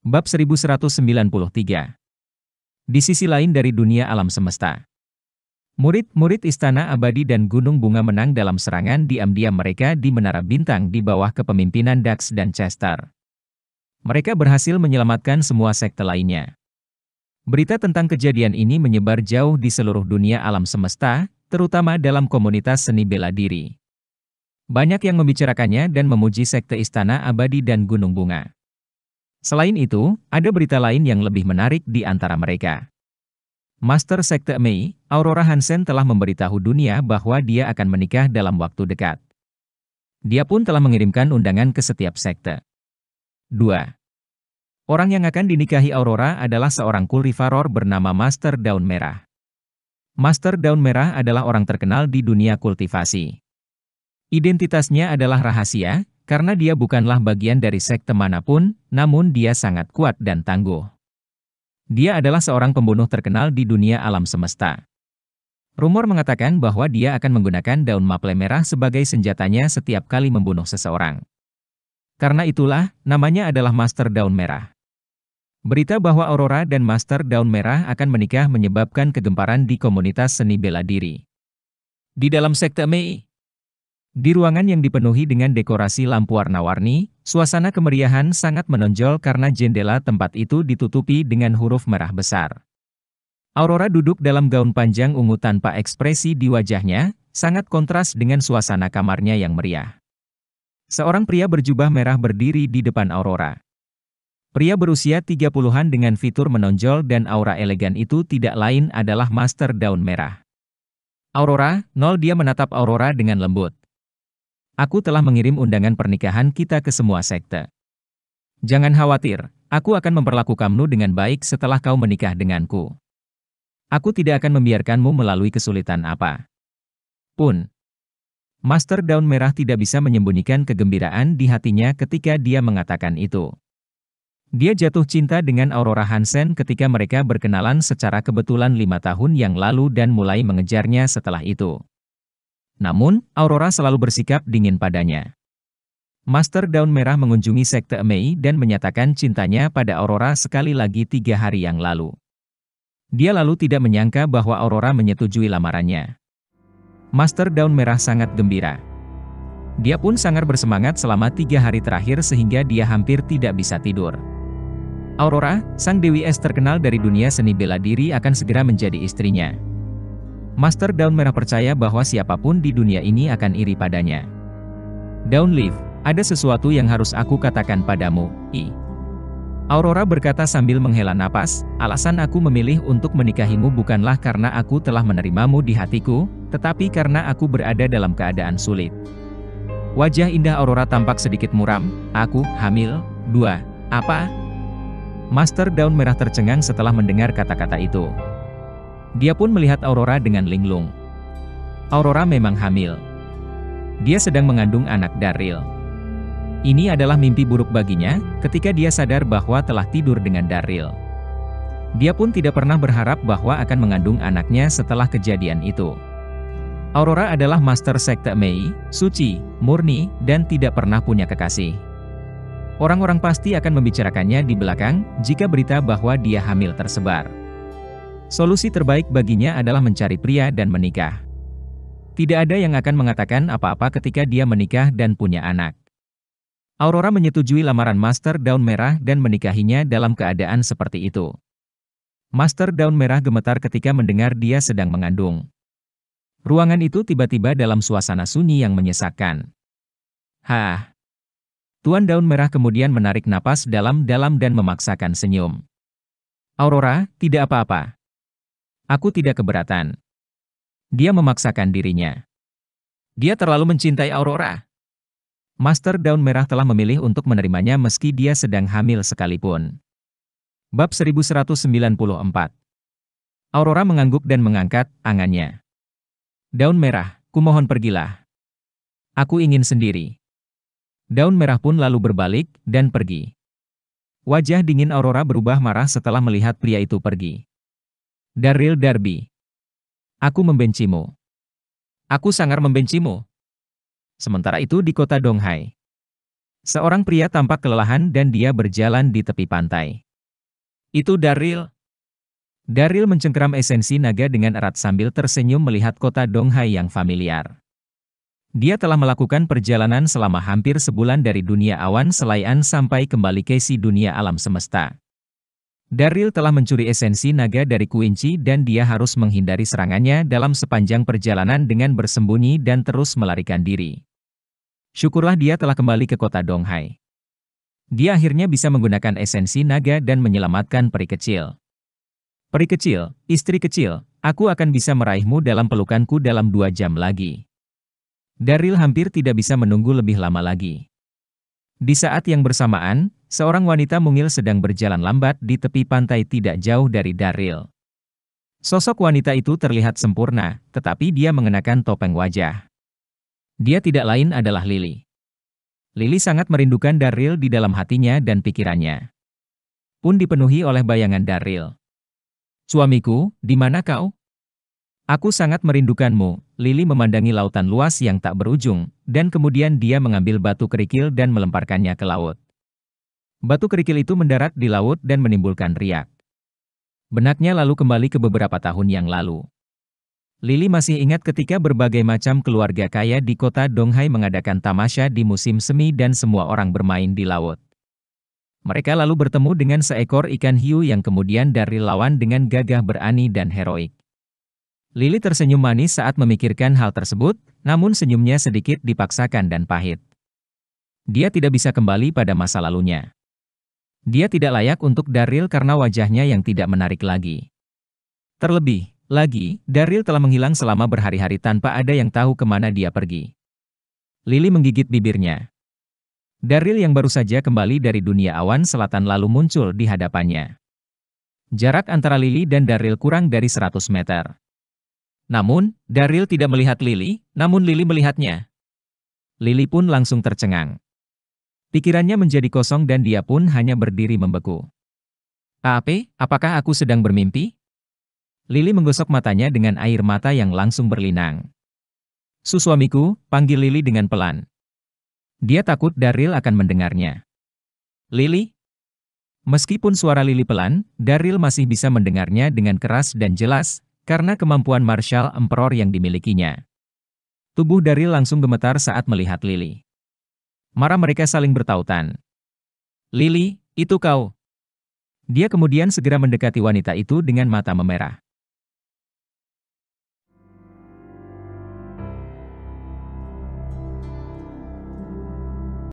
Bab 1193. Di sisi lain dari dunia alam semesta. Murid-murid Istana Abadi dan Gunung Bunga menang dalam serangan diam-diam mereka di Menara Bintang di bawah kepemimpinan Dax dan Chester. Mereka berhasil menyelamatkan semua sekte lainnya. Berita tentang kejadian ini menyebar jauh di seluruh dunia alam semesta, terutama dalam komunitas seni bela diri. Banyak yang membicarakannya dan memuji sekte Istana Abadi dan Gunung Bunga. Selain itu, ada berita lain yang lebih menarik di antara mereka. Master Sekte Mei, Aurora Hansen telah memberitahu dunia bahwa dia akan menikah dalam waktu dekat. Dia pun telah mengirimkan undangan ke setiap sekte. 2. Orang yang akan dinikahi Aurora adalah seorang kultivator bernama Master Daun Merah. Master Daun Merah adalah orang terkenal di dunia kultivasi. Identitasnya adalah rahasia, karena dia bukanlah bagian dari sekte manapun, namun dia sangat kuat dan tangguh. Dia adalah seorang pembunuh terkenal di dunia alam semesta. Rumor mengatakan bahwa dia akan menggunakan daun maple merah sebagai senjatanya setiap kali membunuh seseorang. Karena itulah, namanya adalah Master Daun Merah. Berita bahwa Aurora dan Master Daun Merah akan menikah menyebabkan kegemparan di komunitas seni bela diri. Di dalam sekte Mei, di ruangan yang dipenuhi dengan dekorasi lampu warna-warni, suasana kemeriahan sangat menonjol karena jendela tempat itu ditutupi dengan huruf merah besar. Aurora duduk dalam gaun panjang ungu tanpa ekspresi di wajahnya, sangat kontras dengan suasana kamarnya yang meriah. Seorang pria berjubah merah berdiri di depan Aurora. Pria berusia 30-an dengan fitur menonjol dan aura elegan itu tidak lain adalah Master Daun Merah. Aurora, dia menatap Aurora dengan lembut. Aku telah mengirim undangan pernikahan kita ke semua sekte. Jangan khawatir, aku akan memperlakukanmu dengan baik setelah kau menikah denganku. Aku tidak akan membiarkanmu melalui kesulitan apa pun. Master Daun Merah tidak bisa menyembunyikan kegembiraan di hatinya ketika dia mengatakan itu. Dia jatuh cinta dengan Aurora Hansen ketika mereka berkenalan secara kebetulan 5 tahun yang lalu dan mulai mengejarnya setelah itu. Namun, Aurora selalu bersikap dingin padanya. Master Daun Merah mengunjungi sekte Mei dan menyatakan cintanya pada Aurora sekali lagi 3 hari yang lalu. Dia lalu tidak menyangka bahwa Aurora menyetujui lamarannya. Master Daun Merah sangat gembira. Dia pun sangat bersemangat selama 3 hari terakhir sehingga dia hampir tidak bisa tidur. Aurora, sang Dewi Es terkenal dari dunia seni bela diri akan segera menjadi istrinya. Master Daun Merah percaya bahwa siapapun di dunia ini akan iri padanya. Daun Leaf, ada sesuatu yang harus aku katakan padamu, Aurora berkata sambil menghela napas, alasan aku memilih untuk menikahimu bukanlah karena aku telah menerimamu di hatiku, tetapi karena aku berada dalam keadaan sulit. Wajah indah Aurora tampak sedikit muram, aku hamil, 2, apa? Master Daun Merah tercengang setelah mendengar kata-kata itu. Dia pun melihat Aurora dengan linglung. Aurora memang hamil. Dia sedang mengandung anak Darryl. Ini adalah mimpi buruk baginya, ketika dia sadar bahwa telah tidur dengan Darryl. Dia pun tidak pernah berharap bahwa akan mengandung anaknya setelah kejadian itu. Aurora adalah Master Sekte Mei, suci, murni, dan tidak pernah punya kekasih. Orang-orang pasti akan membicarakannya di belakang, jika berita bahwa dia hamil tersebar. Solusi terbaik baginya adalah mencari pria dan menikah. Tidak ada yang akan mengatakan apa-apa ketika dia menikah dan punya anak. Aurora menyetujui lamaran Master Daun Merah dan menikahinya dalam keadaan seperti itu. Master Daun Merah gemetar ketika mendengar dia sedang mengandung. Ruangan itu tiba-tiba dalam suasana sunyi yang menyesakkan. Tuan Daun Merah kemudian menarik napas dalam-dalam dan memaksakan senyum. Aurora, tidak apa-apa. Aku tidak keberatan. Dia memaksakan dirinya. Dia terlalu mencintai Aurora. Master Daun Merah telah memilih untuk menerimanya meski dia sedang hamil sekalipun. Bab 1194. Aurora mengangguk dan mengangkat tangannya. Daun Merah, kumohon pergilah. Aku ingin sendiri. Daun Merah pun lalu berbalik dan pergi. Wajah dingin Aurora berubah marah setelah melihat pria itu pergi. Darryl Darby. Aku membencimu. Aku sangat membencimu. Sementara itu di kota Donghai. Seorang pria tampak kelelahan dan dia berjalan di tepi pantai. Itu Daryl. Daryl mencengkeram esensi naga dengan erat sambil tersenyum melihat kota Donghai yang familiar. Dia telah melakukan perjalanan selama hampir sebulan dari dunia awan selayan sampai kembali ke si dunia alam semesta. Daryl telah mencuri esensi naga dari Kuinci dan dia harus menghindari serangannya dalam sepanjang perjalanan dengan bersembunyi dan terus melarikan diri. Syukurlah dia telah kembali ke kota Donghai. Dia akhirnya bisa menggunakan esensi naga dan menyelamatkan peri kecil. Peri kecil, istri kecil, aku akan bisa meraihmu dalam pelukanku dalam 2 jam lagi. Daryl hampir tidak bisa menunggu lebih lama lagi. Di saat yang bersamaan, seorang wanita mungil sedang berjalan lambat di tepi pantai tidak jauh dari Daryl. Sosok wanita itu terlihat sempurna, tetapi dia mengenakan topeng wajah. Dia tidak lain adalah Lily. Lily sangat merindukan Daryl di dalam hatinya dan pikirannya. Pun dipenuhi oleh bayangan Daryl. Suamiku, di mana kau? Aku sangat merindukanmu. Lily memandangi lautan luas yang tak berujung, dan kemudian dia mengambil batu kerikil dan melemparkannya ke laut. Batu kerikil itu mendarat di laut dan menimbulkan riak. Benaknya lalu kembali ke beberapa tahun yang lalu. Lily masih ingat ketika berbagai macam keluarga kaya di kota Donghai mengadakan tamasya di musim semi dan semua orang bermain di laut. Mereka lalu bertemu dengan seekor ikan hiu yang kemudian Daryl lawan dengan gagah berani dan heroik. Lily tersenyum manis saat memikirkan hal tersebut, namun senyumnya sedikit dipaksakan dan pahit. Dia tidak bisa kembali pada masa lalunya. Dia tidak layak untuk Daryl karena wajahnya yang tidak menarik lagi. Terlebih lagi, Daryl telah menghilang selama berhari-hari tanpa ada yang tahu kemana dia pergi. Lily menggigit bibirnya. Daryl yang baru saja kembali dari dunia awan selatan lalu muncul di hadapannya. Jarak antara Lily dan Daryl kurang dari 100 meter. Namun, Daryl tidak melihat Lily, namun Lily melihatnya. Lily pun langsung tercengang. Pikirannya menjadi kosong dan dia pun hanya berdiri membeku. Apakah aku sedang bermimpi? Lily menggosok matanya dengan air mata yang langsung berlinang. Suamiku, panggil Lily dengan pelan. Dia takut Daryl akan mendengarnya. Lily? Meskipun suara Lily pelan, Daryl masih bisa mendengarnya dengan keras dan jelas, karena kemampuan martial emperor yang dimilikinya. Tubuh Daryl langsung gemetar saat melihat Lily. Mata mereka saling bertautan. Lily, itu kau. Dia kemudian segera mendekati wanita itu dengan mata memerah.